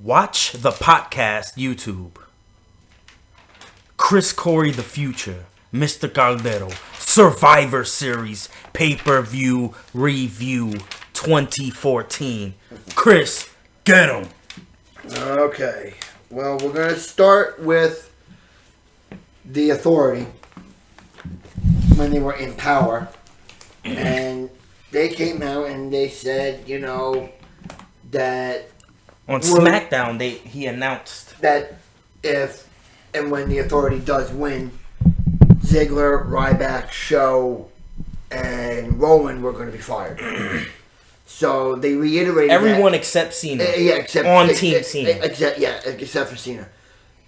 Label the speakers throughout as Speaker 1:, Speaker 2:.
Speaker 1: Watch the podcast YouTube. Chris Coury the Future, Mr. Caldero, Survivor Series Pay-Per-View Review 2014. Chris, get him.
Speaker 2: Okay. Well, we're going to start with the Authority when they were in power. And they came out and they said, that
Speaker 1: on SmackDown, he announced
Speaker 2: that if and when the Authority does win, Ziggler, Ryback, Show, and Rowan were going to be fired. So they reiterated
Speaker 1: everyone
Speaker 2: that,
Speaker 1: except Cena.
Speaker 2: Except
Speaker 1: Cena.
Speaker 2: Except for Cena.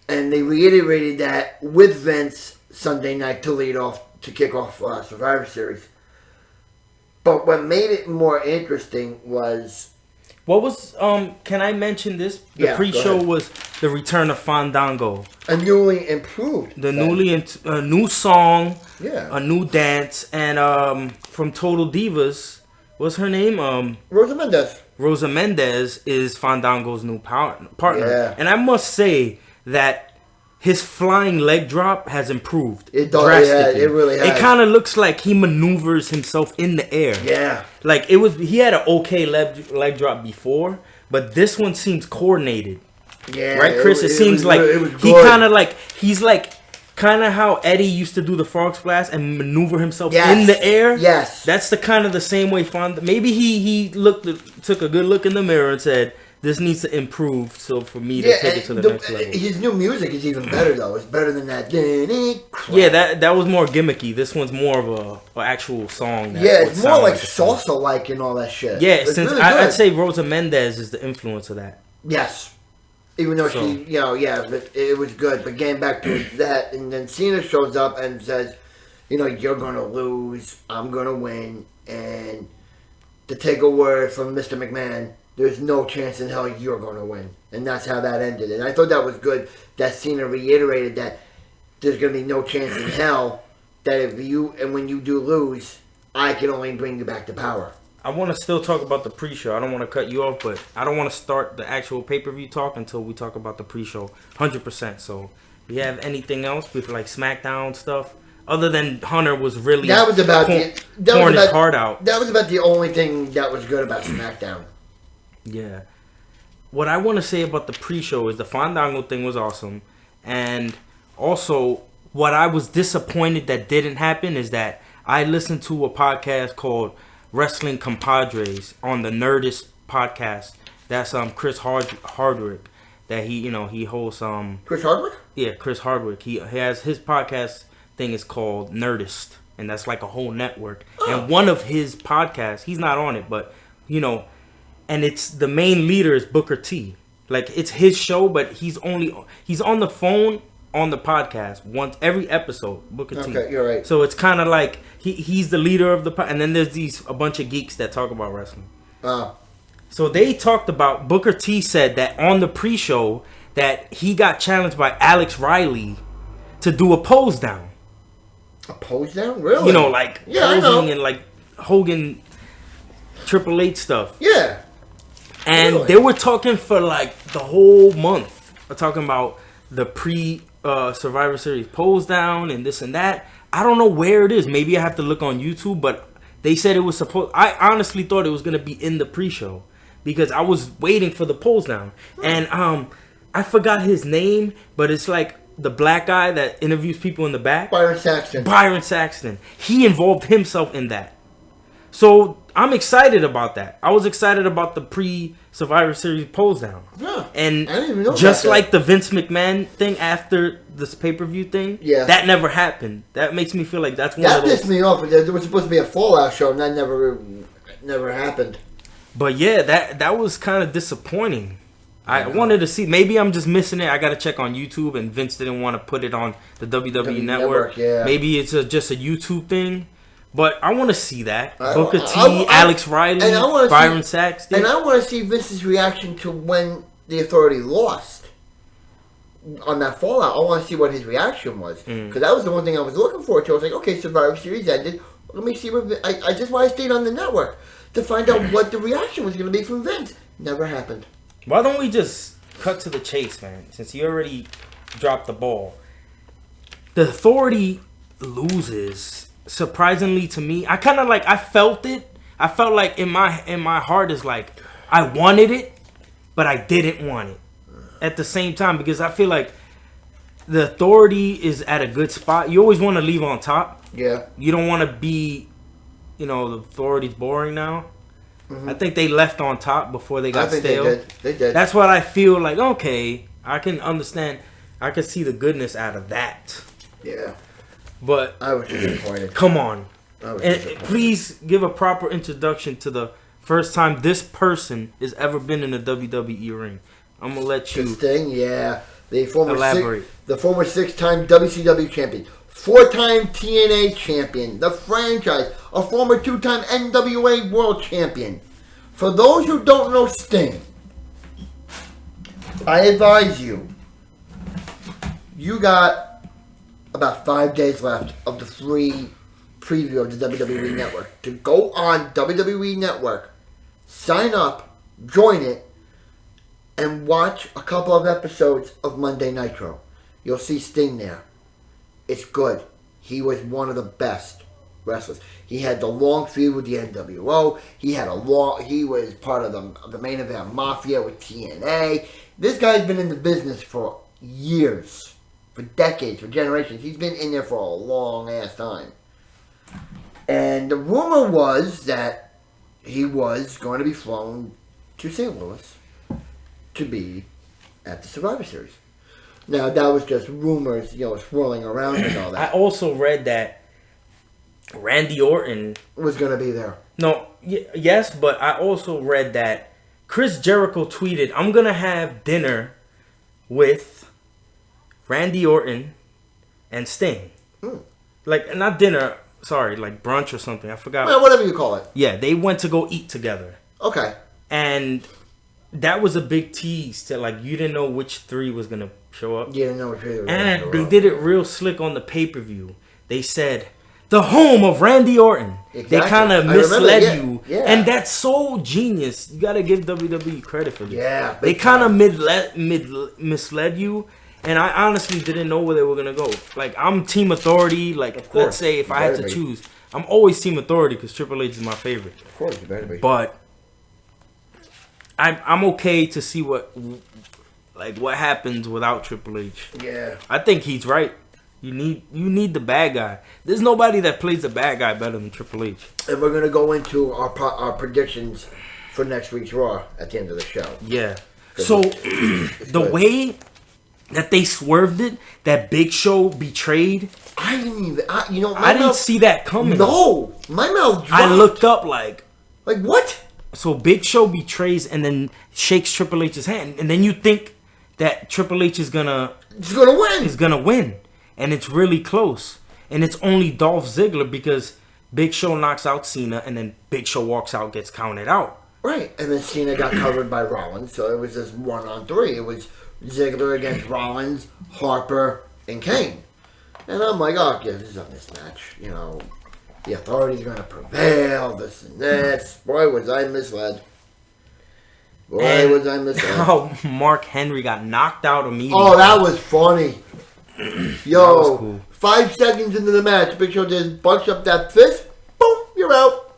Speaker 2: And they reiterated that with Vince Sunday night to kick off Survivor Series. But what made it more interesting was...
Speaker 1: What was, can I mention this? The pre-show was the return of Fandango.
Speaker 2: A newly improved.
Speaker 1: New song.
Speaker 2: Yeah.
Speaker 1: A new dance. And from Total Divas, what's her name?
Speaker 2: Rosa Mendez.
Speaker 1: Rosa Mendez is Fandango's new partner.
Speaker 2: Yeah.
Speaker 1: And I must say that his flying leg drop has improved.
Speaker 2: It does.
Speaker 1: Drastically.
Speaker 2: Yeah, it really has.
Speaker 1: It kind of looks like he maneuvers himself in the air.
Speaker 2: Yeah.
Speaker 1: Like he had an okay leg drop before, but this one seems coordinated.
Speaker 2: Yeah.
Speaker 1: Right, Chris? It seems like he he's like kind of how Eddie used to do the frog splash and maneuver himself in the air.
Speaker 2: Yes.
Speaker 1: That's the same way maybe he took a good look in the mirror and said, this needs to improve, so for me to take it to the next level.
Speaker 2: His new music is even better, though. It's better than that.
Speaker 1: Yeah, that was more gimmicky. This one's more of a actual song.
Speaker 2: It's more like salsa-like and all that shit.
Speaker 1: Yeah, I'd say Rosa Mendez is the influence of that.
Speaker 2: Yes. Even though but it was good. But getting back to that, and then Cena shows up and says, you're going to lose, I'm going to win, and to take a word from Mr. McMahon, there's no chance in hell you're going to win. And that's how that ended. And I thought that was good that Cena reiterated that there's going to be no chance in hell that when you do lose, I can only bring you back to power.
Speaker 1: I want to still talk about the pre-show. I don't want to cut you off, but I don't want to start the actual pay-per-view talk until we talk about the pre-show 100%. So, do you have anything else with like SmackDown stuff? Other than Hunter was really pouring his heart out.
Speaker 2: That was about the only thing that was good about SmackDown.
Speaker 1: Yeah. What I want to say about the pre-show is the Fandango thing was awesome. And also, what I was disappointed that didn't happen is that I listened to a podcast called Wrestling Compadres on the Nerdist podcast. That's Chris Hardwick. That he hosts
Speaker 2: Chris Hardwick?
Speaker 1: Yeah, Chris Hardwick. He has his podcast thing is called Nerdist. And that's like a whole network. Oh. And one of his podcasts, he's not on it, but and it's the main leader is Booker T. Like it's his show, but he's on the phone on the podcast once every episode. Booker T.
Speaker 2: Okay, you're right.
Speaker 1: So it's kind of like he's the leader of the and then there's a bunch of geeks that talk about wrestling. So they talked about Booker T said that on the pre-show that he got challenged by Alex Riley to do a pose down.
Speaker 2: A pose down, really?
Speaker 1: Posing and like Hogan, Triple H stuff.
Speaker 2: Yeah.
Speaker 1: And they were talking for like the whole month. We're talking about the Survivor Series pose down and this and that. I don't know where it is. Maybe I have to look on YouTube, but they said it was supposed... I honestly thought it was going to be in the pre-show because I was waiting for the pose down. And I forgot his name, but it's like the black guy that interviews people in the back.
Speaker 2: Byron Saxton.
Speaker 1: He involved himself in that. So I'm excited about that. I was excited about the pre-Survivor Series pose down.
Speaker 2: Yeah,
Speaker 1: and
Speaker 2: I didn't even know
Speaker 1: just
Speaker 2: about
Speaker 1: like the Vince McMahon thing after this pay-per-view thing, that never happened. That makes me feel like that's one of those... That
Speaker 2: pissed me off. There was supposed to be a Fallout show, and that never happened.
Speaker 1: But yeah, that was kind of disappointing. I wanted to see. Maybe I'm just missing it. I got to check on YouTube, and Vince didn't want to put it on the WWE Network. Maybe it's just a YouTube thing. But I want to see that. Booker T, Alex Riley, Byron Saxton.
Speaker 2: And I want to see Vince's reaction to when the Authority lost on that Fallout. I want to see what his reaction was. Because that was the one thing I was looking forward to. I was like, okay, Survivor Series ended. Let me see what... I just why I stayed on the network. To find out what the reaction was going to be from Vince. Never happened.
Speaker 1: Why don't we just cut to the chase, man. Since you already dropped the ball, the Authority loses. Surprisingly to me, I kind of like. I felt it. I felt like in my heart is like I wanted it, but I didn't want it at the same time because I feel like the Authority is at a good spot. You always want to leave on top.
Speaker 2: Yeah.
Speaker 1: You don't want to be, the Authority's boring now. Mm-hmm. I think they left on top before they got stale.
Speaker 2: They did.
Speaker 1: That's what I feel like. Okay, I can understand. I can see the goodness out of that.
Speaker 2: Yeah.
Speaker 1: But
Speaker 2: I was disappointed.
Speaker 1: Come on. And please give a proper introduction to the first time this person has ever been in a WWE ring. I'm gonna let you.
Speaker 2: Sting, yeah. The former
Speaker 1: elaborate.
Speaker 2: The former 6-time WCW champion, 4-time TNA champion, the franchise, a former 2-time NWA world champion. For those who don't know Sting, I advise you. You got about 5 days left of the free preview of the WWE Network. To go on WWE Network, sign up, join it, and watch a couple of episodes of Monday Nitro. You'll see Sting there. It's good. He was one of the best wrestlers. He had the long feud with the NWO. He was part of the main event Mafia with TNA. This guy's been in the business for years. For decades, for generations. He's been in there for a long ass time. And the rumor was that he was going to be flown to St. Louis to be at the Survivor Series. Now, that was just rumors, swirling around and all that.
Speaker 1: I also read that Randy Orton
Speaker 2: was going to be there.
Speaker 1: No, yes, but I also read that Chris Jericho tweeted, I'm going to have dinner with Randy Orton and Sting. Like, not dinner, sorry, like brunch or something. I forgot.
Speaker 2: Well, whatever you call it.
Speaker 1: Yeah, they went to go eat together.
Speaker 2: Okay.
Speaker 1: And that was a big tease to, like, you didn't know which three was going to show up.
Speaker 2: You didn't know which three was going
Speaker 1: to show
Speaker 2: up.
Speaker 1: And they did it real slick on the pay-per-view. They said, the home of Randy Orton. Exactly. They kind of misled you. Yeah. And that's so genius. You got to give WWE credit for this.
Speaker 2: Yeah.
Speaker 1: They kind of misled you. And I honestly didn't know where they were going to go. Like, I'm Team Authority. Like, let's say if I had to choose, I'm always Team Authority because Triple H is my favorite.
Speaker 2: Of course, you better be.
Speaker 1: But I'm okay to see what happens without Triple H.
Speaker 2: Yeah.
Speaker 1: I think he's right. You need the bad guy. There's nobody that plays the bad guy better than Triple H.
Speaker 2: And we're going to go into our predictions for next week's Raw at the end of the show.
Speaker 1: Yeah. So, the way that they swerved it, that Big Show betrayed.
Speaker 2: I didn't even. I
Speaker 1: didn't see that coming.
Speaker 2: No, my mouth dropped.
Speaker 1: I looked up like
Speaker 2: what?
Speaker 1: So Big Show betrays and then shakes Triple H's hand, and then you think that Triple H is gonna win, and it's really close, and it's only Dolph Ziggler because Big Show knocks out Cena, and then Big Show walks out, gets counted out.
Speaker 2: Right, and then Cena got covered by Rollins, so it was just 1-on-3. It was Ziggler against Rollins, Harper, and Kane. And I'm like, oh, yeah, this is a mismatch. The Authority's going to prevail, this and this. Boy, was I misled.
Speaker 1: How Mark Henry got knocked out immediately.
Speaker 2: Oh, that was funny. Yo,
Speaker 1: that was cool.
Speaker 2: 5 seconds into the match, Big Show just bunched up that fist. Boom, you're out.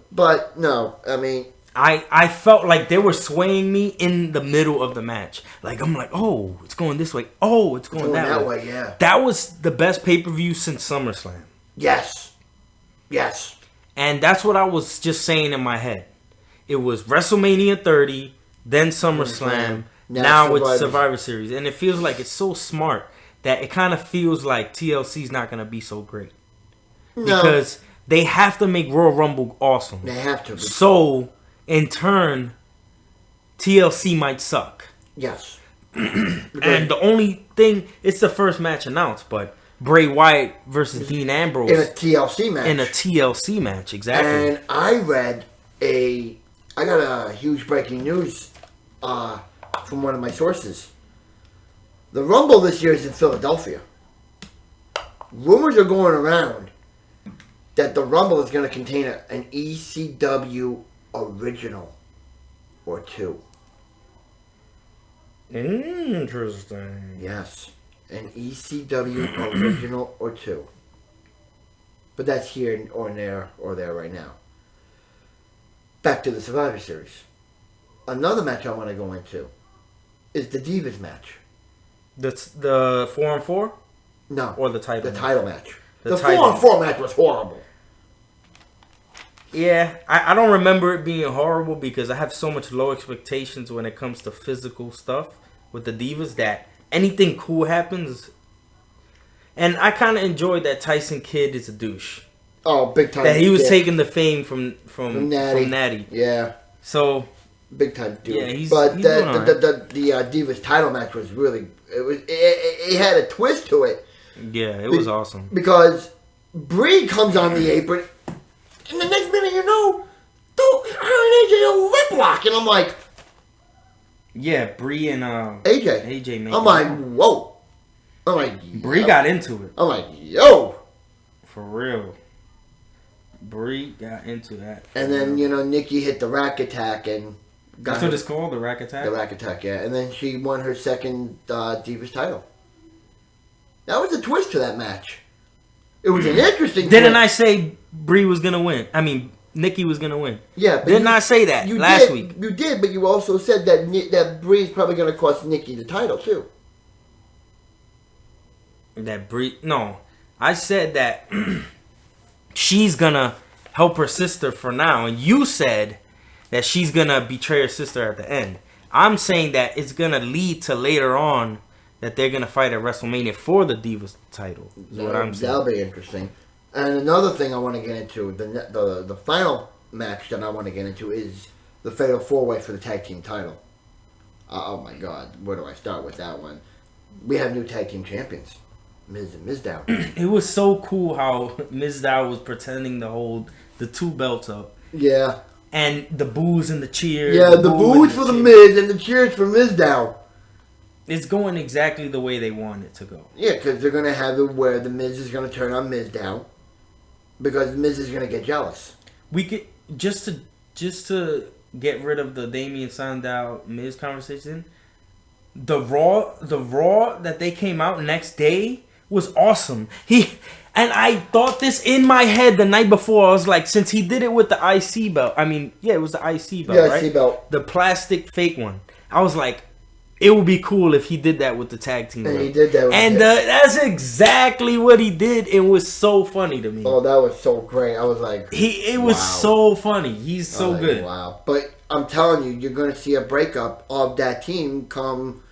Speaker 2: But, no, I mean...
Speaker 1: I felt like they were swaying me in the middle of the match. Like, I'm like, oh, it's going this way. Oh, it's going that way.
Speaker 2: Yeah.
Speaker 1: That was the best pay-per-view since SummerSlam.
Speaker 2: Yes.
Speaker 1: And that's what I was just saying in my head. It was WrestleMania 30, then SummerSlam, now it's Survivor Series. And it feels like it's so smart that it kind of feels like TLC's not going to be so great. No. Because they have to make Royal Rumble awesome.
Speaker 2: They have to.
Speaker 1: So... in turn, TLC might suck.
Speaker 2: Yes.
Speaker 1: And the only thing, it's the first match announced, but Bray Wyatt versus Dean Ambrose.
Speaker 2: In a TLC match.
Speaker 1: In a TLC match, exactly.
Speaker 2: And I got a huge breaking news from one of my sources. The Rumble this year is in Philadelphia. Rumors are going around that the Rumble is going to contain an ECW original or two.
Speaker 1: Interesting.
Speaker 2: Yes. An ECW original or two. But that's here or there right now. Back to the Survivor Series. Another match I want to go into is the Divas match.
Speaker 1: That's the 4-on-4?
Speaker 2: No.
Speaker 1: Or the title
Speaker 2: The
Speaker 1: match?
Speaker 2: title match. The
Speaker 1: title.
Speaker 2: 4-on-4 match was horrible.
Speaker 1: Yeah, I don't remember it being horrible because I have so much low expectations when it comes to physical stuff with the Divas that anything cool happens. And I kind of enjoyed that Tyson Kidd is a douche.
Speaker 2: Oh, big time.
Speaker 1: That he was taking the fame from Natty.
Speaker 2: Yeah.
Speaker 1: So
Speaker 2: big time dude.
Speaker 1: Yeah, he's
Speaker 2: but
Speaker 1: doing all right.
Speaker 2: the Divas title match was really it had a twist to it.
Speaker 1: Yeah, it was awesome.
Speaker 2: Because Brie comes on the apron, and the next minute you know, her and AJ are lip lock, and I'm like,
Speaker 1: yeah, Brie and AJ made
Speaker 2: I'm like, whoa. I'm like,
Speaker 1: Brie got into it.
Speaker 2: I'm like, yo.
Speaker 1: For real. Brie got into that.
Speaker 2: And then, Nikki hit the rack attack and
Speaker 1: that's what it's called, the rack attack?
Speaker 2: The rack attack, yeah. And then she won her second Divas title. That was a twist to that match. It was an interesting
Speaker 1: Didn't I say Brie was going to win? I mean, Nikki was going to win.
Speaker 2: Yeah. But
Speaker 1: Didn't I say that last week?
Speaker 2: You did, but you also said that Brie's probably going to cost Nikki the title, too.
Speaker 1: That Brie... No. I said that she's going to help her sister for now. And you said that she's going to betray her sister at the end. I'm saying that it's going to lead to later on that they're going to fight at WrestleMania for the Divas title. Is what I'm saying.
Speaker 2: That'll be interesting. And another thing I want to get into, the final match that I want to get into is the Fatal 4-Way for the Tag Team title. Oh my God, where do I start with that one? We have new Tag Team Champions. Miz and Mizdow.
Speaker 1: It was so cool how Mizdow was pretending to hold the two belts up.
Speaker 2: Yeah.
Speaker 1: And the boos and the cheers.
Speaker 2: Yeah, the boos for the Miz and the cheers for Mizdow.
Speaker 1: It's going exactly the way they want it to go.
Speaker 2: Yeah, because they're going to have it where the Miz is going to turn on Mizdow. Because the Miz is going to get jealous.
Speaker 1: We could, just to get rid of the Damian Sandow Miz conversation, the Raw that they came out next day was awesome. And I thought this in my head the night before. I was like, since he did it with the IC belt, it was the IC belt, right?
Speaker 2: IC belt.
Speaker 1: The plastic fake one. I was like, it would be cool if he did that with the tag team.
Speaker 2: And he did that.
Speaker 1: And that's exactly what he did. It was so funny to me.
Speaker 2: Oh, that was so great. I was like,
Speaker 1: it was so funny. He's so good.
Speaker 2: Wow. But I'm telling you, you're going to see a breakup of that team come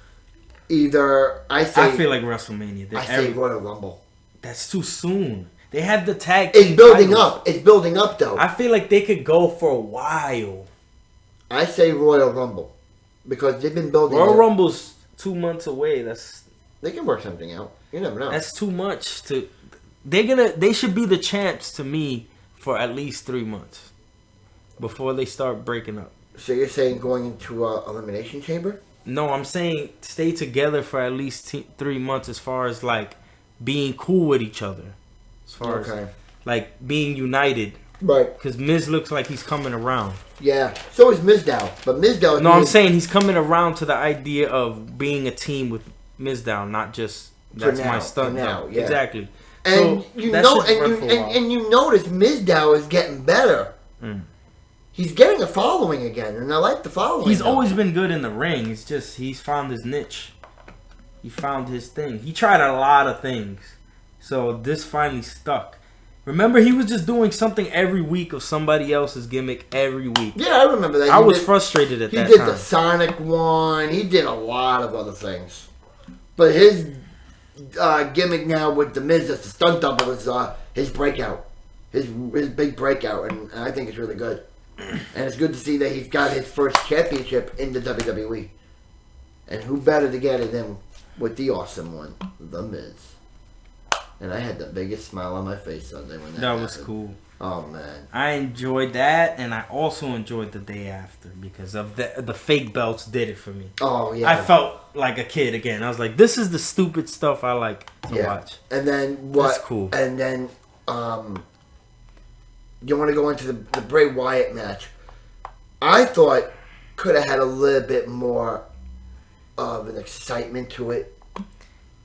Speaker 2: either, I
Speaker 1: feel like WrestleMania.
Speaker 2: I say Royal Rumble.
Speaker 1: That's too soon. They have the tag team.
Speaker 2: It's building up. It's building up, though.
Speaker 1: I feel like they could go for a while. I
Speaker 2: say Royal Rumble. Because they've been building
Speaker 1: Royal Rumble's 2 months away.
Speaker 2: They can work something out. You never know.
Speaker 1: That's too much to... They should be the champs to me for at least 3 months. Before they start breaking up.
Speaker 2: So you're saying going into Elimination Chamber?
Speaker 1: No, I'm saying stay together for at least 3 months as far as like being cool with each other. As far as like being united.
Speaker 2: Right.
Speaker 1: Because Miz looks like he's coming around.
Speaker 2: Yeah. So is Mizdow. But Mizdow...
Speaker 1: No, I'm saying he's coming around to the idea of being a team with Mizdow, not just that's my stunt now. Yeah. Exactly.
Speaker 2: And
Speaker 1: so
Speaker 2: you notice Mizdow is getting better. He's getting a following again, and I like the following.
Speaker 1: He's always been good in the ring. It's just he's found his niche. He found his thing. He tried a lot of things. So this finally stuck. Remember, he was just doing something every week of somebody else's gimmick every week.
Speaker 2: Yeah, I remember that.
Speaker 1: I was frustrated at that time.
Speaker 2: He did the Sonic one. He did a lot of other things. But his gimmick now with The Miz as the stunt double is his breakout. His big breakout. And I think it's really good. And it's good to see that he's got his first championship in the WWE. And who better to get it than with the awesome one, The Miz. And I had the biggest smile on my face Sunday when that happened.
Speaker 1: Was cool.
Speaker 2: Oh, man.
Speaker 1: I enjoyed that, and I also enjoyed the day after because of the fake belts did it for me.
Speaker 2: Oh, yeah.
Speaker 1: I felt like a kid again. I was like, this is the stupid stuff I like to watch.
Speaker 2: And then what?
Speaker 1: That's cool.
Speaker 2: And then you want to go into the Bray Wyatt match. I thought could have had a little bit more of an excitement to it.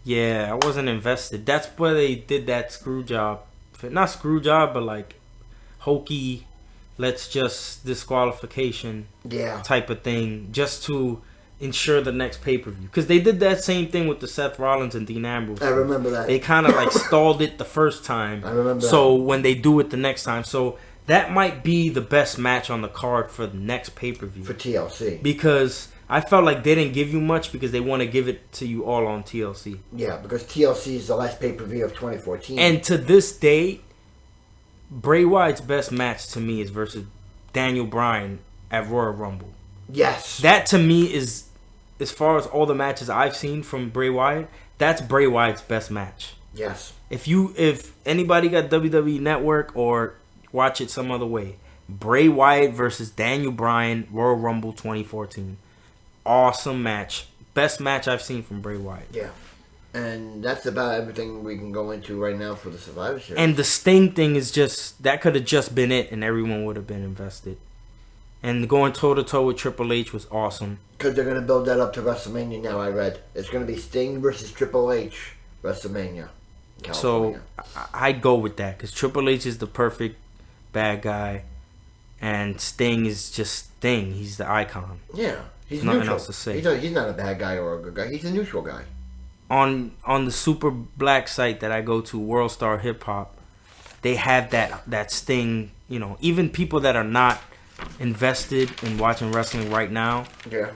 Speaker 1: Yeah, I wasn't invested. That's where they did that screw job. Not screw job, but like hokey, let's just disqualification type of thing just to ensure the next pay-per-view. Because they did that same thing with the Seth Rollins and Dean Ambrose.
Speaker 2: I remember that.
Speaker 1: They kind of like stalled it the first time.
Speaker 2: I remember
Speaker 1: So
Speaker 2: that.
Speaker 1: when they do it the next time. So that might be the best match on the card for the next pay-per-view.
Speaker 2: For TLC.
Speaker 1: Because I felt like they didn't give you much because they want to give it to you all on TLC.
Speaker 2: Yeah, because TLC is the last pay-per-view of 2014.
Speaker 1: And to this day, Bray Wyatt's best match to me is versus Daniel Bryan at Royal Rumble.
Speaker 2: Yes.
Speaker 1: That to me is, as far as all the matches I've seen from Bray Wyatt, that's Bray Wyatt's best match.
Speaker 2: Yes.
Speaker 1: If anybody got WWE Network or watch it some other way, Bray Wyatt versus Daniel Bryan, Royal Rumble 2014. Awesome match. Best match I've seen from Bray Wyatt.
Speaker 2: Yeah. And that's about everything we can go into right now for the Survivor Series.
Speaker 1: And the Sting thing is just, that could have just been it and everyone would have been invested. And going toe-to-toe with Triple H was awesome.
Speaker 2: Because they're going to build that up to WrestleMania now, I read. It's going to be Sting versus Triple H, WrestleMania. California.
Speaker 1: So I'd go with that because Triple H is the perfect bad guy. And Sting is just Sting. He's the icon.
Speaker 2: Yeah. He's
Speaker 1: nothing
Speaker 2: neutral.
Speaker 1: else to say.
Speaker 2: He's not a bad guy or a good guy. He's a neutral guy.
Speaker 1: On the super black site that I go to, World Star Hip Hop, they have that Sting. You know, even people that are not invested in watching wrestling right now,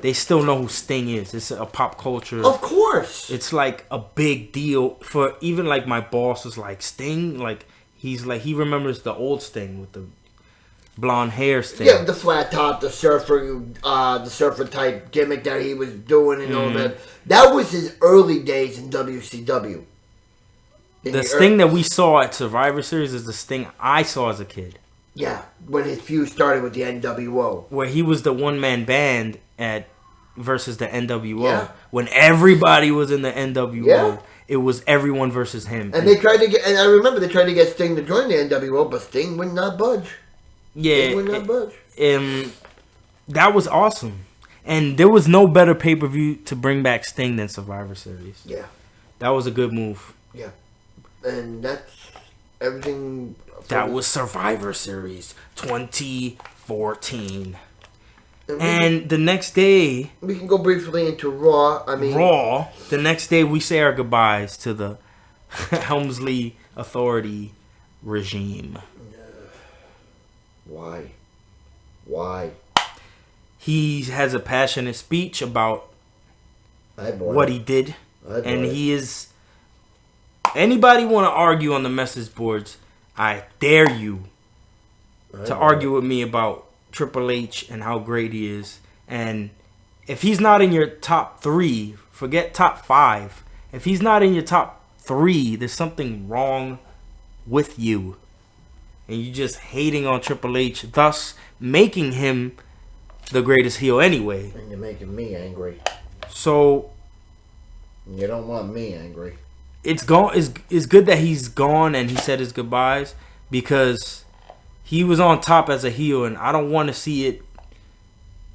Speaker 1: they still know who Sting is. It's a pop culture.
Speaker 2: Of course,
Speaker 1: it's like a big deal for even like my boss is like Sting. Like he remembers the old Sting with the blonde hair Sting.
Speaker 2: Yeah, the flat top, the surfer type gimmick that he was doing and all that. That was his early days in WCW.
Speaker 1: The Sting that we saw at Survivor Series is the Sting I saw as a kid.
Speaker 2: Yeah, when his feud started with the NWO.
Speaker 1: Where he was the one-man band versus the NWO. Yeah. When everybody was in the NWO, it was everyone versus him.
Speaker 2: And I remember they tried to get Sting to join the NWO, but Sting would not budge.
Speaker 1: Yeah, that was awesome. And there was no better pay-per-view to bring back Sting than Survivor Series.
Speaker 2: Yeah.
Speaker 1: That was a good move.
Speaker 2: Yeah. And that's everything.
Speaker 1: That was Survivor Series 2014. And the next day...
Speaker 2: We can go briefly into Raw.
Speaker 1: Raw. The next day we say our goodbyes to the Helmsley Authority regime.
Speaker 2: Why?
Speaker 1: He has a passionate speech about what he did. And he is... Anybody want to argue on the message boards, I dare you to argue with me about Triple H and how great he is. And if he's not in your top 3, forget top 5. If he's not in your top 3, there's something wrong with you. And you're just hating on Triple H, thus making him the greatest heel anyway.
Speaker 2: And you're making me angry.
Speaker 1: So...
Speaker 2: You don't want me angry.
Speaker 1: It's good that he's gone and he said his goodbyes because he was on top as a heel and I don't want to see it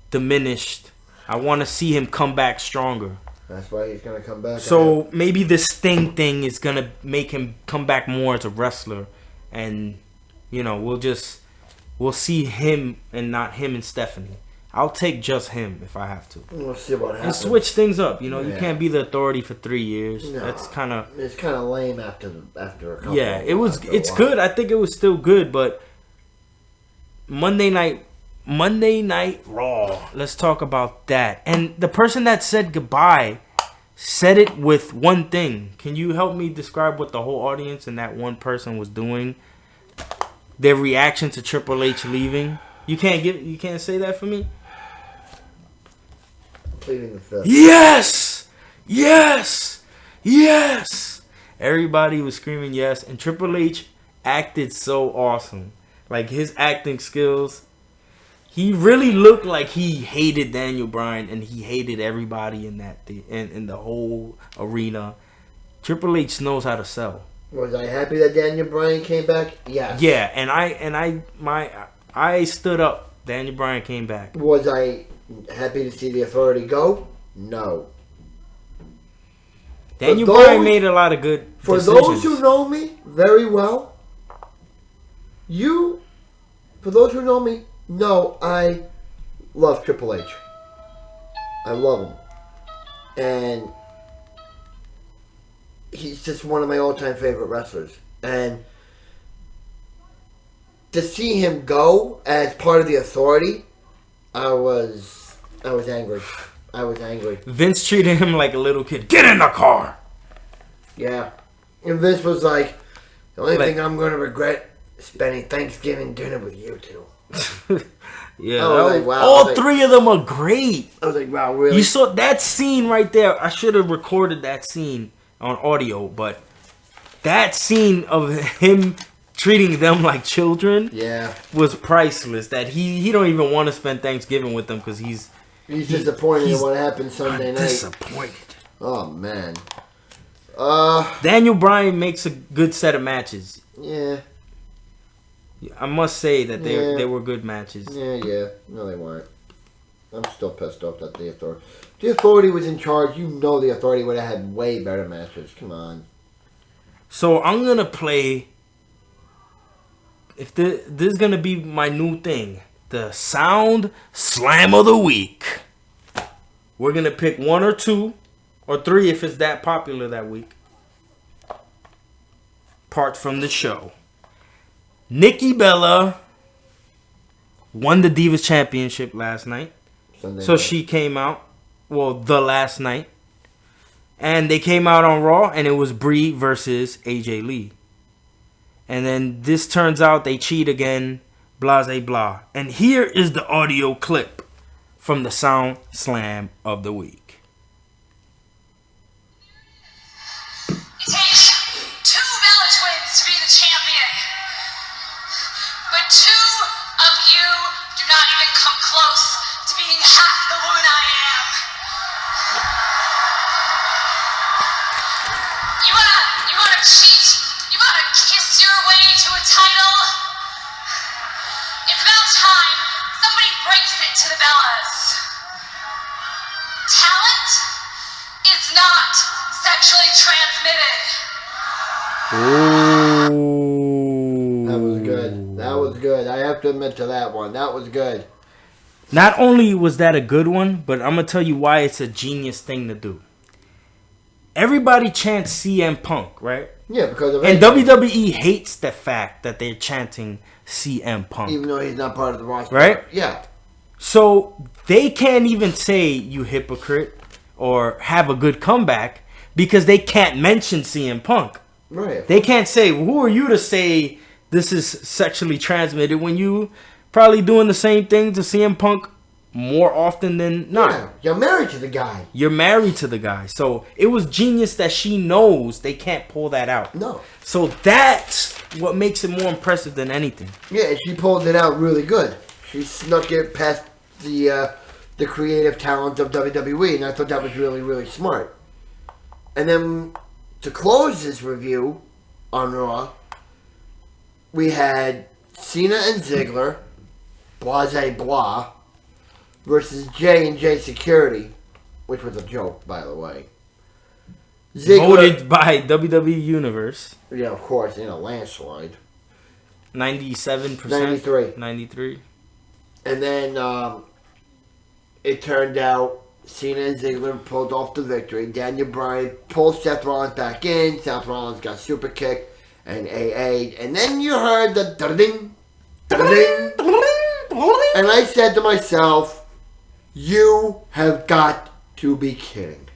Speaker 1: diminished. I want to see him come back stronger.
Speaker 2: That's why he's going to come back.
Speaker 1: So maybe this Sting thing is going to make him come back more as a wrestler and, you know, we'll see him and not him and Stephanie. I'll take just him if I have to.
Speaker 2: We'll see what happens.
Speaker 1: And switch things up. You know, you can't be the authority for 3 years. No, that's kind of...
Speaker 2: It's kind of lame after a couple.
Speaker 1: Yeah, it's good. I think it was still good, but Monday Night Raw. Let's talk about that. And the person that said goodbye said it with one thing. Can you help me describe what the whole audience and that one person was doing? Their reaction to Triple H leaving. You can't say that for me?
Speaker 2: Pleading the fifth.
Speaker 1: Yes! Yes! Yes! Everybody was screaming yes, and Triple H acted so awesome. Like, his acting skills, he really looked like he hated Daniel Bryan, and he hated everybody in the whole arena. Triple H knows how to sell.
Speaker 2: Was I happy that Daniel Bryan came back? Yes.
Speaker 1: Yeah, and I stood up. Daniel Bryan came back.
Speaker 2: Was I happy to see the Authority go? No.
Speaker 1: Daniel Bryan made a lot of good
Speaker 2: For
Speaker 1: decisions.
Speaker 2: those who know me very well, for those who know me, know I love Triple H. I love him. And he's just one of my all-time favorite wrestlers. And to see him go as part of the Authority, I was angry. I was angry.
Speaker 1: Vince treated him like a little kid. Get in the car!
Speaker 2: Yeah. And Vince was like, the only thing I'm going to regret is spending Thanksgiving dinner with you two.
Speaker 1: Yeah.
Speaker 2: Wow.
Speaker 1: All three of them are great.
Speaker 2: I was like, wow, really?
Speaker 1: You saw that scene right there. I should have recorded that scene on audio, but that scene of him treating them like children was priceless. That he don't even want to spend Thanksgiving with them because he's
Speaker 2: disappointed in what happened Sunday night.
Speaker 1: Disappointed.
Speaker 2: Oh, man.
Speaker 1: Daniel Bryan makes a good set of matches.
Speaker 2: Yeah.
Speaker 1: I must say that they were good matches.
Speaker 2: Yeah. No, they weren't. I'm still pissed off that the Authority was in charge. You know the Authority would have had way better matches. Come on.
Speaker 1: So I'm going to play... This is going to be my new thing. The Sound Slam of the Week. We're going to pick one or two or three if it's that popular that week. Part from the show. Nikki Bella won the Divas Championship last night.
Speaker 2: Sunday
Speaker 1: So
Speaker 2: night.
Speaker 1: she came out, the last night. And they came out on Raw, and it was Brie versus AJ Lee. And then this turns out they cheat again, blase blah. And here is the audio clip from the Sound Slam of the Week.
Speaker 3: It takes 2 Bella Twins to be the champion. But 2 of you do not even come close to being half the woman I am. You wanna cheat? You wanna kiss your way to a title? It's about time somebody breaks it to the Bellas. Talent is not sexually transmitted.
Speaker 1: Ooh.
Speaker 2: That was good. That was good. I have to admit to that one. That was good.
Speaker 1: Not only was that a good one, but I'm going to tell you why it's a genius thing to do. Everybody chants CM Punk, right?
Speaker 2: Yeah, because of
Speaker 1: And WWE hates the fact that they're chanting CM Punk.
Speaker 2: even though he's not part of the roster.
Speaker 1: Right?
Speaker 2: Yeah.
Speaker 1: So they can't even say you hypocrite or have a good comeback because they can't mention CM Punk.
Speaker 2: Right.
Speaker 1: They can't say, who are you to say this is sexually transmitted when you probably doing the same thing to CM Punk more often than not.
Speaker 2: Yeah, you're married to the guy.
Speaker 1: You're married to the guy. So it was genius that she knows they can't pull that out.
Speaker 2: No.
Speaker 1: So that's what makes it more impressive than anything.
Speaker 2: Yeah, she pulled it out really good. She snuck it past the creative talent of WWE, and I thought that was really, really smart. And then to close this review on Raw, we had Cena and Ziggler, blase blah, versus J&J Security, which was a joke, by the way.
Speaker 1: Voted by WWE Universe.
Speaker 2: Yeah, of course, in a landslide.
Speaker 1: 97%.
Speaker 2: 93.
Speaker 1: 93.
Speaker 2: And then it turned out Cena and Ziggler pulled off the victory. Daniel Bryan pulled Seth Rollins back in. Seth Rollins got super kicked and AA'd. And then you heard the da-ding, da-ding. And I said to myself, you have got to be kidding.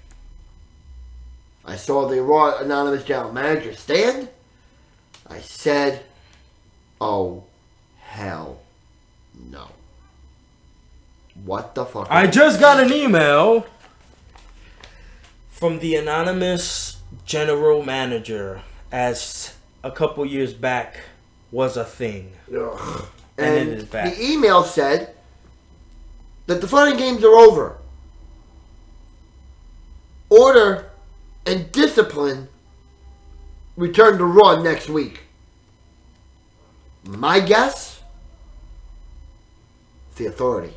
Speaker 2: I saw the Raw Anonymous General Manager stand. I said, oh, hell no. What the fuck?
Speaker 1: I just got an email from the Anonymous General Manager, as a couple years back was a thing.
Speaker 2: Ugh.
Speaker 1: And
Speaker 2: And
Speaker 1: it is back.
Speaker 2: the email said that the fun and games are over. Order and discipline return to Raw next week. My guess? The Authority.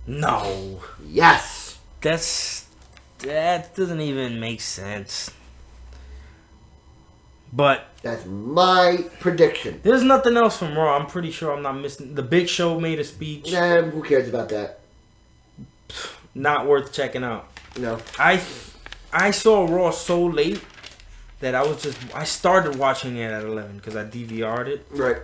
Speaker 1: No.
Speaker 2: Yes.
Speaker 1: That's That doesn't even make sense. But
Speaker 2: that's my prediction.
Speaker 1: There's nothing else from Raw. I'm pretty sure I'm not missing. The Big Show made a speech.
Speaker 2: Nah, who cares about that?
Speaker 1: Not worth checking out.
Speaker 2: No.
Speaker 1: I saw Raw so late that I started watching it at 11 because I DVR'd it.
Speaker 2: Right.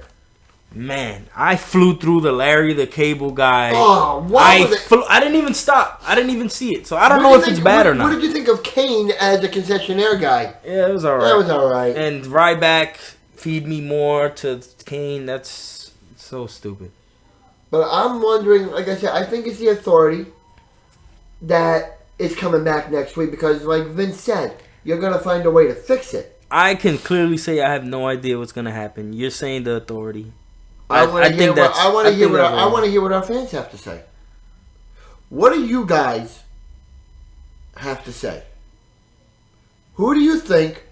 Speaker 1: Man, I flew through the Larry the Cable Guy.
Speaker 2: Oh, wow.
Speaker 1: I didn't even stop. I didn't even see it. So I don't know if it's bad or not.
Speaker 2: What did you think of Kane as a concessionaire guy?
Speaker 1: Yeah, it was alright.
Speaker 2: That was alright.
Speaker 1: And Ryback, feed me more to Kane. That's so stupid.
Speaker 2: But I'm wondering, like I said, I think it's the Authority that is coming back next week because, like Vince said, you're going to find a way to fix it.
Speaker 1: I can clearly say I have no idea what's going to happen. You're saying the Authority.
Speaker 2: I want to hear what our fans have to say. What do you guys have to say? Who do you think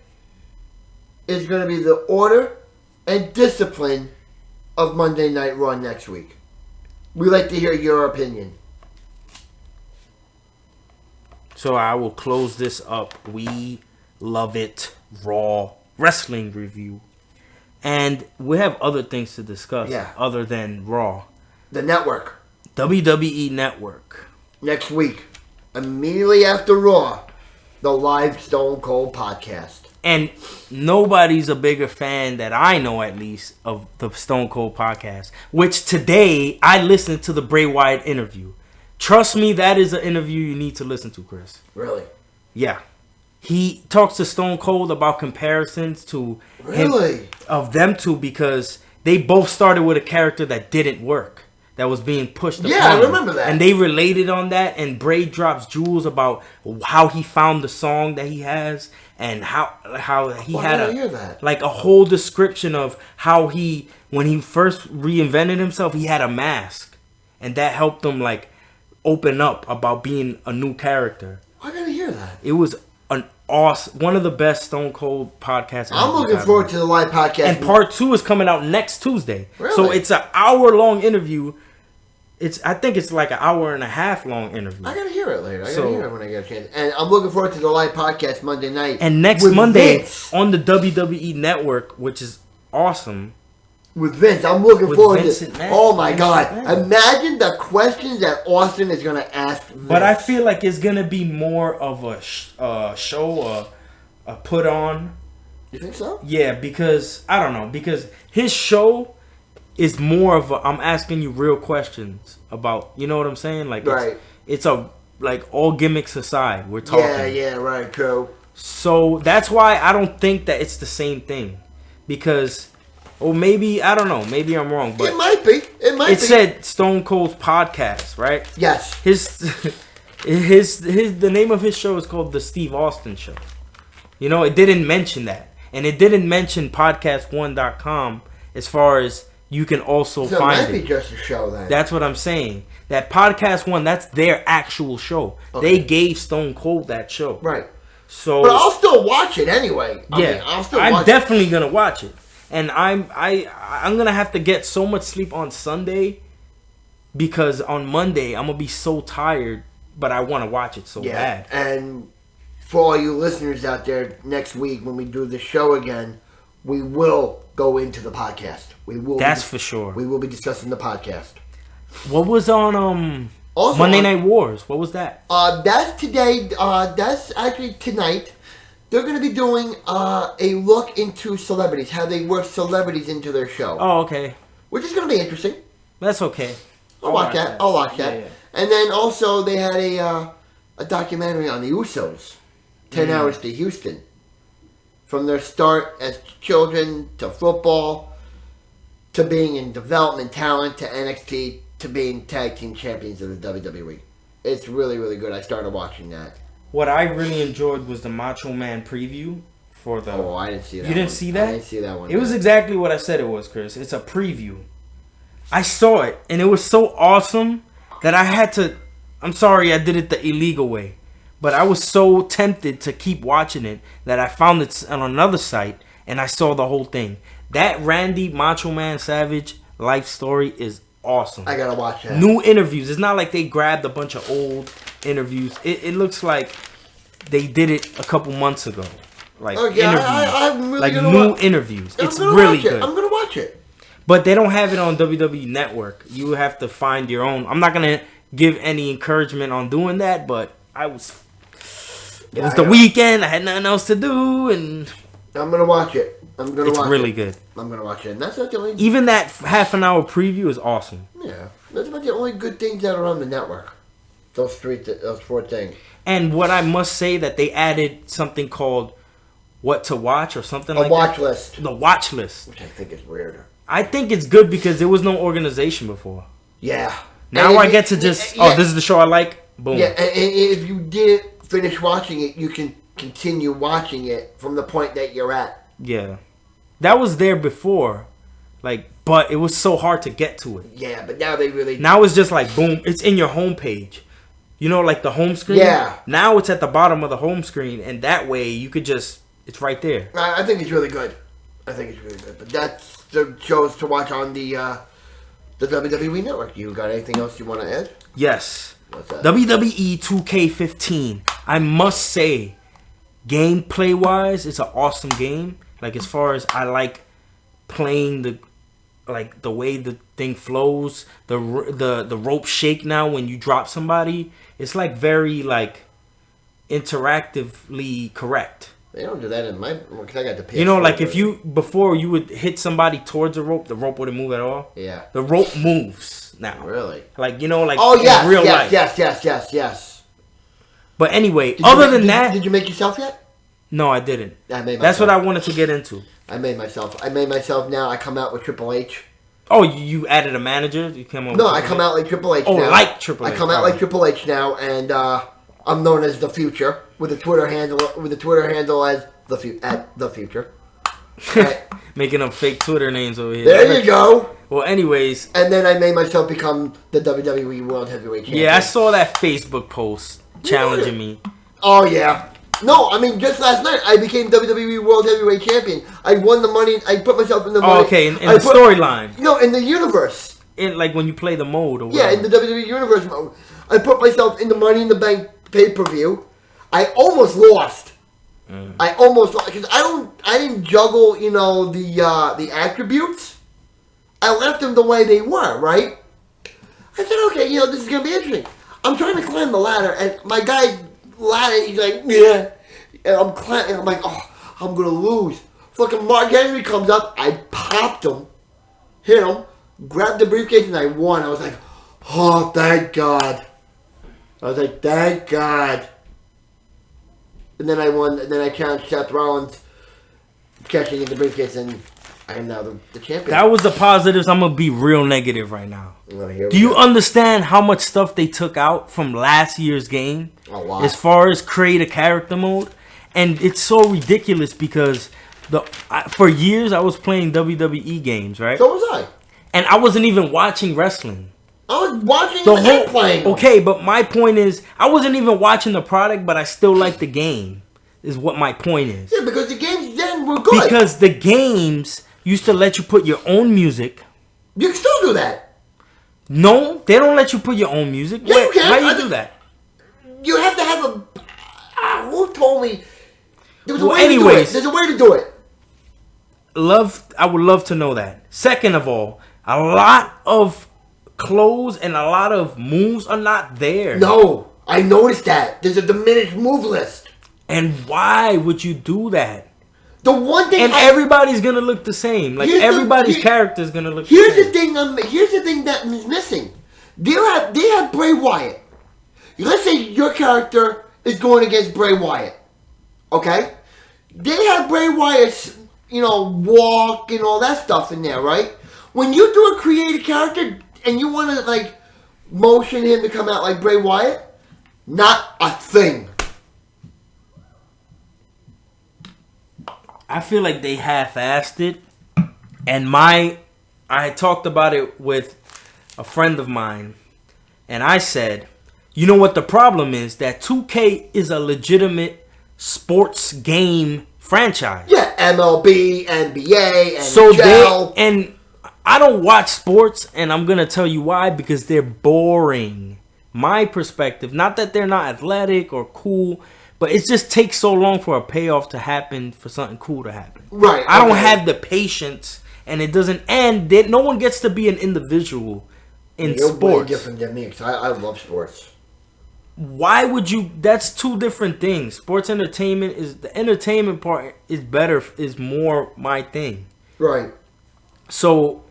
Speaker 2: is going to be the order and discipline of Monday Night Raw next week? We'd like to hear your opinion.
Speaker 1: So I will close this up. We love it. Raw wrestling review. And we have other things to discuss other than Raw.
Speaker 2: The network.
Speaker 1: WWE Network.
Speaker 2: Next week, immediately after Raw, the live Stone Cold podcast.
Speaker 1: And nobody's a bigger fan that I know, at least, of the Stone Cold podcast. Which today, I listened to the Bray Wyatt interview. Trust me, that is an interview you need to listen to, Chris.
Speaker 2: Really?
Speaker 1: Yeah. He talks to Stone Cold about comparisons to him, of them two, because they both started with a character that didn't work, that was being pushed upon
Speaker 2: I remember that.
Speaker 1: And they related on that, and Bray drops jewels about how he found the song that he has, and how he had a whole description of how he, when he first reinvented himself, he had a mask, and that helped him like open up about being a new character.
Speaker 2: I gotta hear that.
Speaker 1: It was an awesome, one of the best Stone Cold podcasts.
Speaker 2: I'm looking forward to the live podcast.
Speaker 1: And part 2 is coming out next Tuesday.
Speaker 2: Really?
Speaker 1: So it's an hour-long interview. I think it's like an hour and a half long interview.
Speaker 2: I gotta hear it later. I gotta hear it when I get a chance. And I'm looking forward to the live podcast Monday night.
Speaker 1: And next Monday Vince on the WWE Network, which is awesome.
Speaker 2: With Vince, I'm looking forward to. Oh my God! Imagine the questions that Austin is gonna ask Vince.
Speaker 1: But I feel like it's gonna be more of a show, a put on.
Speaker 2: You think so?
Speaker 1: Yeah, because I don't know, because his show is more of I'm asking you real questions about, you know what I'm saying? Like, it's a, like, all gimmicks aside, we're talking.
Speaker 2: Yeah, right, true.
Speaker 1: So that's why I don't think that it's the same thing, because. Or maybe, I don't know. Maybe I'm wrong. But
Speaker 2: it might be. It
Speaker 1: said Stone Cold's podcast, right?
Speaker 2: Yes.
Speaker 1: The name of his show is called The Steve Austin Show. You know, it didn't mention that. And it didn't mention podcast1.com as far as you can also find it.
Speaker 2: It might be just a show then.
Speaker 1: That's what I'm saying. That Podcast One, that's their actual show. Okay. They gave Stone Cold that show.
Speaker 2: Right.
Speaker 1: So,
Speaker 2: but I'll still watch it anyway.
Speaker 1: I'm definitely going to watch it. And I'm gonna have to get so much sleep on Sunday because on Monday I'm gonna be so tired, but I want to watch it so bad.
Speaker 2: And for all you listeners out there, next week when we do the show again, we will go into the podcast. We will.
Speaker 1: That's for sure.
Speaker 2: We will be discussing the podcast.
Speaker 1: What was on Monday Night Wars? What was that?
Speaker 2: That's today. That's actually tonight. They're going to be doing a look into celebrities, how they work celebrities into their show.
Speaker 1: Oh, okay.
Speaker 2: Which is going to be interesting.
Speaker 1: That's okay.
Speaker 2: I'll watch that. Yeah. And then also they had a documentary on the Usos, 10 Hours to Houston. From their start as children to football, to being in development talent, to NXT, to being tag team champions of the WWE. It's really, really good. I started watching that.
Speaker 1: What I really enjoyed was the Macho Man preview for the...
Speaker 2: Oh, I didn't see that.
Speaker 1: You didn't see that?
Speaker 2: I didn't see that one.
Speaker 1: It was exactly what I said it was, Chris. It's a preview. I saw it, and it was so awesome that I had to... I'm sorry I did it the illegal way, but I was so tempted to keep watching it that I found it on another site, and I saw the whole thing. That Randy Macho Man Savage life story is awesome.
Speaker 2: I gotta watch that.
Speaker 1: New interviews. It's not like they grabbed a bunch of old interviews. It looks like they did it a couple months ago. Like
Speaker 2: yeah,
Speaker 1: interviews,
Speaker 2: I'm really
Speaker 1: like
Speaker 2: gonna
Speaker 1: new interviews. It's really good.
Speaker 2: I'm gonna watch it.
Speaker 1: But they don't have it on WWE Network. You have to find your own. I'm not gonna give any encouragement on doing that, but it was the weekend. I had nothing else to do, and
Speaker 2: I'm gonna watch it. It's
Speaker 1: really good.
Speaker 2: I'm gonna watch it, and that's not the only.
Speaker 1: Even that half an hour preview is awesome.
Speaker 2: Yeah, that's about the only good things that are on the network. Those four things.
Speaker 1: And what I must say that they added something called What to Watch or something like that.
Speaker 2: A watch list.
Speaker 1: The watch list.
Speaker 2: Which I think is weirder.
Speaker 1: I think it's good because there was no organization before.
Speaker 2: Yeah.
Speaker 1: Now I get to just, this is the show I like. Boom.
Speaker 2: Yeah, and if you didn't finish watching it, you can continue watching it from the point that you're at.
Speaker 1: Yeah. That was there before. But it was so hard to get to it.
Speaker 2: Yeah, but now they really...
Speaker 1: Now it's just like, boom, it's in your homepage. You know, like the home screen?
Speaker 2: Yeah.
Speaker 1: Now it's at the bottom of the home screen, and that way you could just, it's right there.
Speaker 2: I think it's really good. But that's the shows to watch on the WWE Network. You got anything else you want to add?
Speaker 1: Yes.
Speaker 2: What's that?
Speaker 1: WWE 2K15. I must say, gameplay-wise, it's an awesome game. Like, as far as I like playing the way the thing flows, the rope shake now when you drop somebody, it's like very interactively correct.
Speaker 2: They don't do that in my, because I got the PS4.
Speaker 1: You know, like if before you would hit somebody towards the rope wouldn't move at all.
Speaker 2: Yeah.
Speaker 1: The rope moves now.
Speaker 2: Really?
Speaker 1: Like, you know, like
Speaker 2: in
Speaker 1: real life.
Speaker 2: Yes.
Speaker 1: But anyway, did
Speaker 2: you make yourself yet?
Speaker 1: No, I didn't.
Speaker 2: I made myself.
Speaker 1: That's what I wanted to get into.
Speaker 2: I made myself now. I come out with Triple H.
Speaker 1: Oh, you added a manager? You came on?
Speaker 2: No, I come out like Triple H now.
Speaker 1: Oh, like Triple H.
Speaker 2: I come out like Triple H now, and I'm known as The Future with a Twitter handle as The Future. Right.
Speaker 1: Making up fake Twitter names over here.
Speaker 2: There you go.
Speaker 1: Well, anyways.
Speaker 2: And then I made myself become the WWE World Heavyweight Champion.
Speaker 1: Yeah, I saw that Facebook post challenging me.
Speaker 2: Oh, yeah. No, I mean, just last night, I became WWE World Heavyweight Champion. I won the money. I put myself in the money.
Speaker 1: Oh, okay, in the storyline.
Speaker 2: No, in the universe.
Speaker 1: Like when you play the mode or whatever.
Speaker 2: Yeah, in the WWE Universe mode. I put myself in the Money in the Bank pay-per-view. I almost lost. I almost lost. Because I didn't juggle, the attributes. I left them the way they were, right? I said, okay, this is going to be interesting. I'm trying to climb the ladder, and my guy... he's like, yeah. And I'm climbing. I'm like, oh, I'm going to lose. Fucking Mark Henry comes up. I popped him. Hit him. Grabbed the briefcase and I won. I was like, oh, thank God. Thank God. And then I won. And then I challenged Seth Rollins catching in the briefcase, and I am now the champion.
Speaker 1: That was the positives. I'm going to be real negative right now. Do you understand how much stuff they took out from last year's game?
Speaker 2: A lot.
Speaker 1: As far as create a character mode? And it's so ridiculous because for years I was playing WWE games, right?
Speaker 2: So was I.
Speaker 1: And I wasn't even watching wrestling.
Speaker 2: I was watching the whole playing.
Speaker 1: Okay, but my point is, I wasn't even watching the product, but I still like the game. Is what my point is.
Speaker 2: Yeah, because the games then were good.
Speaker 1: Because the games used to let you put your own music.
Speaker 2: You can still do that.
Speaker 1: No, they don't let you put your own music.
Speaker 2: Yeah, you can.
Speaker 1: How you do that?
Speaker 2: You have to have a... who told me? There was a way to do it. There's a way to do it.
Speaker 1: I would love to know that. Second of all, a lot of clothes and a lot of moves are not there.
Speaker 2: No, I noticed that. There's a diminished move list.
Speaker 1: And why would you do that?
Speaker 2: The one thing,
Speaker 1: everybody's gonna look the same. Like everybody's character is gonna look.
Speaker 2: Here's the thing. Here's the thing that is missing. They have Bray Wyatt. Let's say your character is going against Bray Wyatt. Okay, they have Bray Wyatt's walk and all that stuff in there, right? When you do a creative character and you want to motion him to come out like Bray Wyatt, not a thing.
Speaker 1: I feel like they half-assed it, and I talked about it with a friend of mine, and I said, you know what the problem is? That 2K is a legitimate sports game franchise.
Speaker 2: Yeah, MLB, NBA, NHL.
Speaker 1: So and I don't watch sports, and I'm gonna tell you why, because they're boring. My perspective, not that they're not athletic or cool, But it just takes so long for a payoff to happen, for something cool to happen.
Speaker 2: Right.
Speaker 1: I don't have the patience, and it doesn't end. No one gets to be an individual in
Speaker 2: You're
Speaker 1: sports.
Speaker 2: way different than me, because I love sports.
Speaker 1: Why would you? That's two different things. Sports entertainment is the entertainment part is better, is more my thing.
Speaker 2: Right.
Speaker 1: So,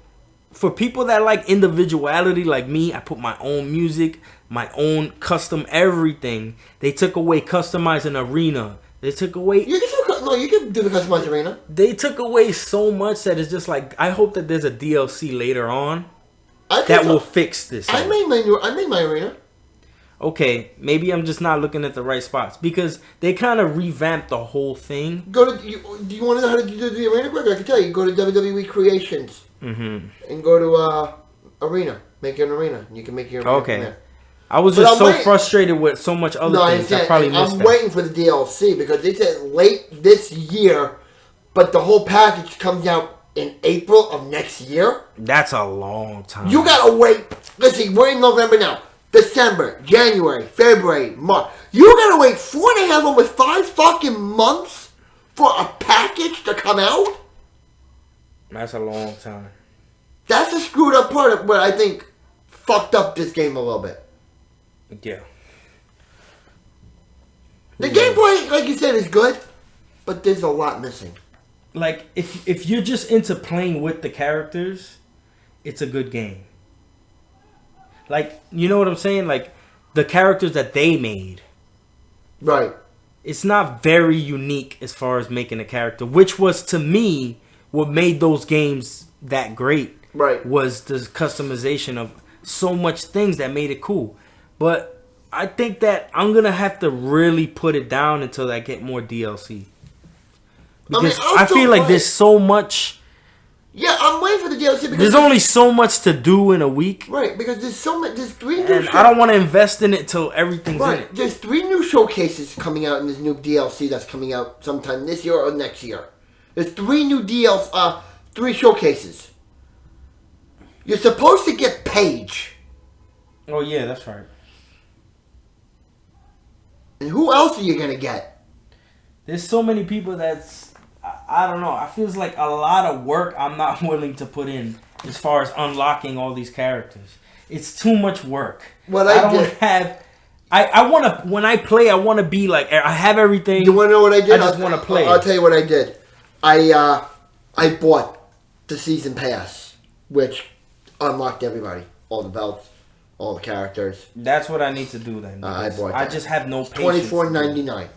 Speaker 1: for people that like individuality, like me, I put my own music, my own custom everything. They took away customizing arena. They took away.
Speaker 2: You can do the customized arena.
Speaker 1: They took away so much that it's just like, I hope that there's a DLC later on that will fix this.
Speaker 2: I made my arena.
Speaker 1: Okay, maybe I'm just not looking at the right spots, because they kind of revamped the whole thing.
Speaker 2: Do you want to know how to do the arena quick? I can tell you. Go to WWE Creations and go to Arena. Make an arena. You can make your arena from there.
Speaker 1: I was just so frustrated with so much other things. I probably missed
Speaker 2: I'm
Speaker 1: that.
Speaker 2: waiting for the DLC, because they said late this year, but the whole package comes out in April of next year.
Speaker 1: That's a long time.
Speaker 2: You gotta wait. Listen, we're in November now. December, January, February, March. You gotta wait 4.5, almost 5 fucking months for a package to come out?
Speaker 1: That's a long time.
Speaker 2: That's the screwed up part of what I think fucked up this game a little bit.
Speaker 1: Yeah.
Speaker 2: The gameplay, like you said, is good, but there's a lot missing.
Speaker 1: Like, if you're just into playing with the characters, it's a good game. Like, you know what I'm saying? Like, the characters that they made.
Speaker 2: Right.
Speaker 1: It's not very unique as far as making a character, which was, to me, what made those games that great.
Speaker 2: Right.
Speaker 1: Was the customization of so much things that made it cool. But I think that I'm going to have to really put it down until I get more DLC. Because I feel like there's so much.
Speaker 2: Yeah, I'm waiting for the DLC because
Speaker 1: there's only so much to do in a week.
Speaker 2: Right, because there's so much. There's 3 new.
Speaker 1: And I don't want to invest in it till everything's in it.
Speaker 2: There's 3 new showcases coming out in this new DLC that's coming out sometime this year or next year. There's 3 new 3 showcases. You're supposed to get Paige.
Speaker 1: Oh yeah, that's right.
Speaker 2: And who else are you gonna get?
Speaker 1: There's so many people that's, I don't know. It feels like a lot of work I'm not willing to put in as far as unlocking all these characters. It's too much work.
Speaker 2: What
Speaker 1: I don't have. I want to, when I play, I want to be like, I have everything.
Speaker 2: You want to know what I did?
Speaker 1: I just want to play.
Speaker 2: I'll tell you what I did. I bought the season pass, which unlocked everybody, all the belts, all the characters.
Speaker 1: That's what I need to do then.
Speaker 2: I bought that.
Speaker 1: I just have no patience.
Speaker 2: $24.99.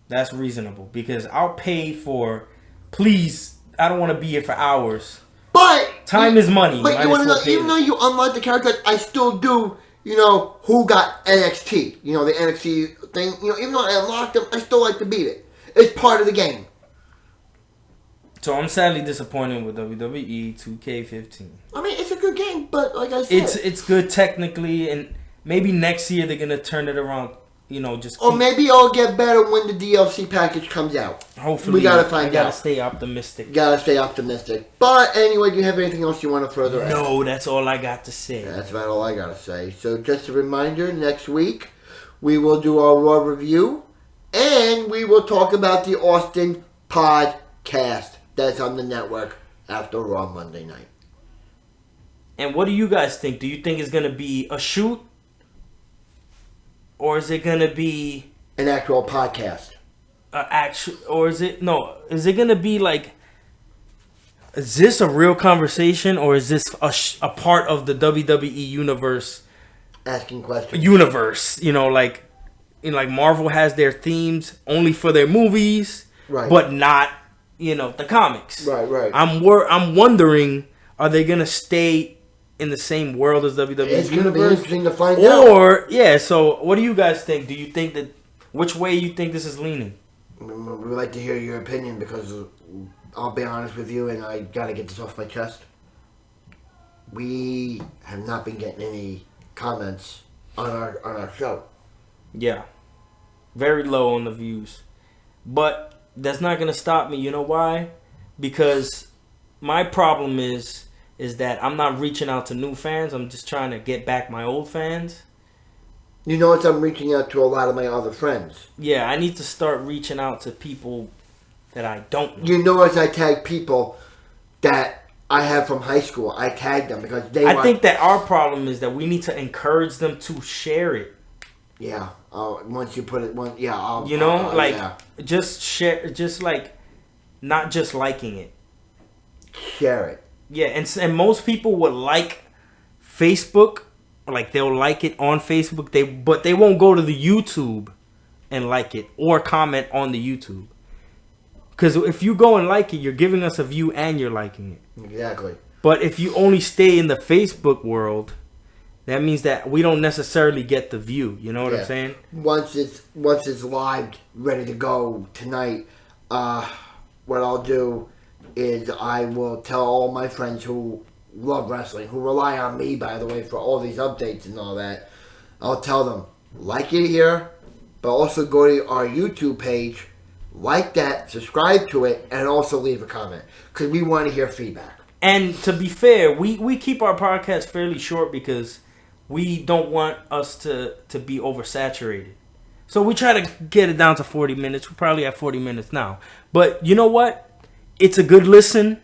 Speaker 1: That's reasonable because I'll pay for. Please, I don't want to be here for hours.
Speaker 2: But
Speaker 1: time is money.
Speaker 2: But you want to know? Even though you unlock the characters, I still do. You know who got NXT? You know the NXT thing. You know, even though I unlocked them, I still like to beat it. It's part of the game.
Speaker 1: So I'm sadly disappointed with WWE 2K15.
Speaker 2: I mean, it's a good game, but like I said,
Speaker 1: it's good technically, and maybe next year they're gonna turn it around. You know,
Speaker 2: or maybe it'll get better when the DLC package comes out.
Speaker 1: Hopefully,
Speaker 2: we gotta find out.
Speaker 1: Gotta stay optimistic.
Speaker 2: Gotta stay optimistic. But anyway, do you have anything else you want to further?
Speaker 1: No, that's all I got to say.
Speaker 2: That's about all I gotta say. So just a reminder: next week we will do our Raw review, and we will talk about the Austin podcast that's on the network after Raw Monday night.
Speaker 1: And what do you guys think? Do you think it's gonna be a shoot? Or is it gonna be
Speaker 2: an actual podcast?
Speaker 1: Or is it no? Is it gonna be like? Is this a real conversation, or is this a part of the WWE universe?
Speaker 2: Asking questions.
Speaker 1: Universe, you know, like Marvel has their themes only for their movies,
Speaker 2: right? But
Speaker 1: not, you know, the comics.
Speaker 2: Right.
Speaker 1: I'm wondering, are they gonna stay in the same world as WWE?
Speaker 2: It's going to be interesting to find out.
Speaker 1: Or, yeah, so what do you guys think? Do you think that, which way you think this is leaning?
Speaker 2: We'd like to hear your opinion because I'll be honest with you and I got to get this off my chest. We have not been getting any comments on our show.
Speaker 1: Yeah. Very low on the views. But that's not going to stop me. You know why? Because my problem is that I'm not reaching out to new fans. I'm just trying to get back my old fans.
Speaker 2: You notice I'm reaching out to a lot of my other friends.
Speaker 1: Yeah, I need to start reaching out to people that I don't know.
Speaker 2: You notice I tag people that I have from high school. I tag them because they
Speaker 1: I think that our problem is that we need to encourage them to share it.
Speaker 2: Yeah. Once you put it,
Speaker 1: just share, just like, not just liking it.
Speaker 2: Share it.
Speaker 1: Yeah, and most people would like Facebook, like they'll like it on Facebook. But they won't go to the YouTube and like it or comment on the YouTube. Because if you go and like it, you're giving us a view and you're liking it.
Speaker 2: Exactly.
Speaker 1: But if you only stay in the Facebook world, that means that we don't necessarily get the view. You know what I'm saying?
Speaker 2: Once it's live, ready to go tonight, what I'll do is I will tell all my friends who love wrestling, who rely on me, by the way, for all these updates and all that. I'll tell them, like it here, but also go to our YouTube page, like that, subscribe to it, and also leave a comment. Because we want to hear feedback.
Speaker 1: And to be fair, we keep our podcast fairly short because we don't want us to be oversaturated. So we try to get it down to 40 minutes. We're probably at 40 minutes now. But you know what? It's a good listen.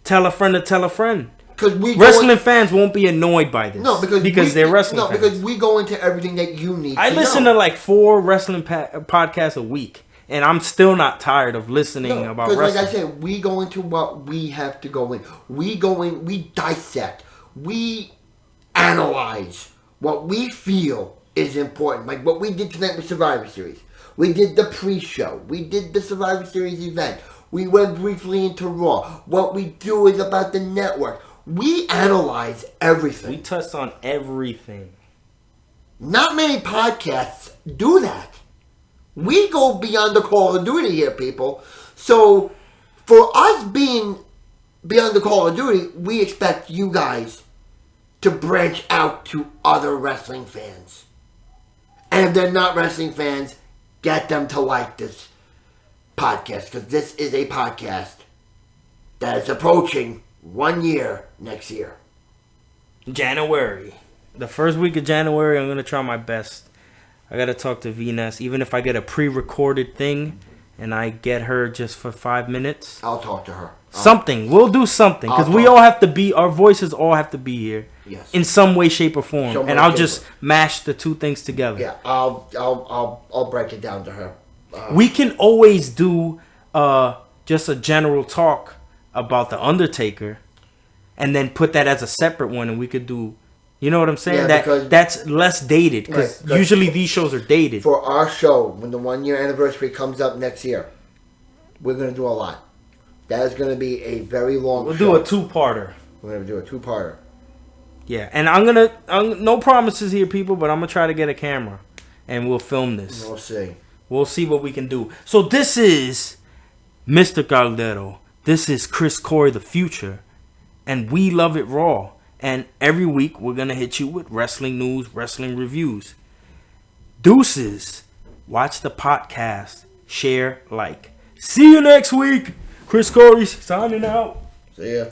Speaker 1: Tell a friend to tell a friend. Wrestling fans won't be annoyed by this.
Speaker 2: No, because
Speaker 1: they're wrestling fans.
Speaker 2: No, because we go into everything that you need
Speaker 1: I listen to like 4 wrestling podcasts a week. And I'm still not tired of listening about wrestling.
Speaker 2: Like I said, we go into what we have to go in. We go in, we dissect. We analyze what we feel is important. Like what we did tonight with Survivor Series. We did the pre-show. We did the Survivor Series event. We went briefly into Raw. What we do is about the network. We analyze everything.
Speaker 1: We touched on everything.
Speaker 2: Not many podcasts do that. We go beyond the Call of Duty here, people. So, for us being beyond the Call of Duty, we expect you guys to branch out to other wrestling fans. And if they're not wrestling fans, get them to like this podcast. Because this is a podcast that is approaching 1 year next year.
Speaker 1: January. The first week of January, I'm going to try my best. I got to talk to Venus. Even if I get a pre-recorded thing and I get her just for 5 minutes.
Speaker 2: I'll talk to her.
Speaker 1: Something. We'll do something. Because we all have to be, our voices all have to be here.
Speaker 2: Yes.
Speaker 1: In some way, shape, or form. And I'll just mash the two things together.
Speaker 2: Yeah, I'll break it down to her.
Speaker 1: We can always do just a general talk about The Undertaker and then put that as a separate one, and we could do, you know what I'm saying?
Speaker 2: Yeah,
Speaker 1: that's less dated, because usually these shows are dated.
Speaker 2: For our show, when the 1 year anniversary comes up next year, we're going to do a lot. That is going to be a very long show.
Speaker 1: We'll do a two-parter.
Speaker 2: We're going to do a two-parter.
Speaker 1: Yeah, and I'm no promises here, people, but I'm going to try to get a camera, and we'll film this.
Speaker 2: We'll see.
Speaker 1: We'll see what we can do. So this is Mr. Caldero. This is Chris Coury, the future. And we love it raw. And every week we're going to hit you with wrestling news, wrestling reviews. Deuces. Watch the podcast. Share, like. See you next week. Chris Coury signing out.
Speaker 2: See ya.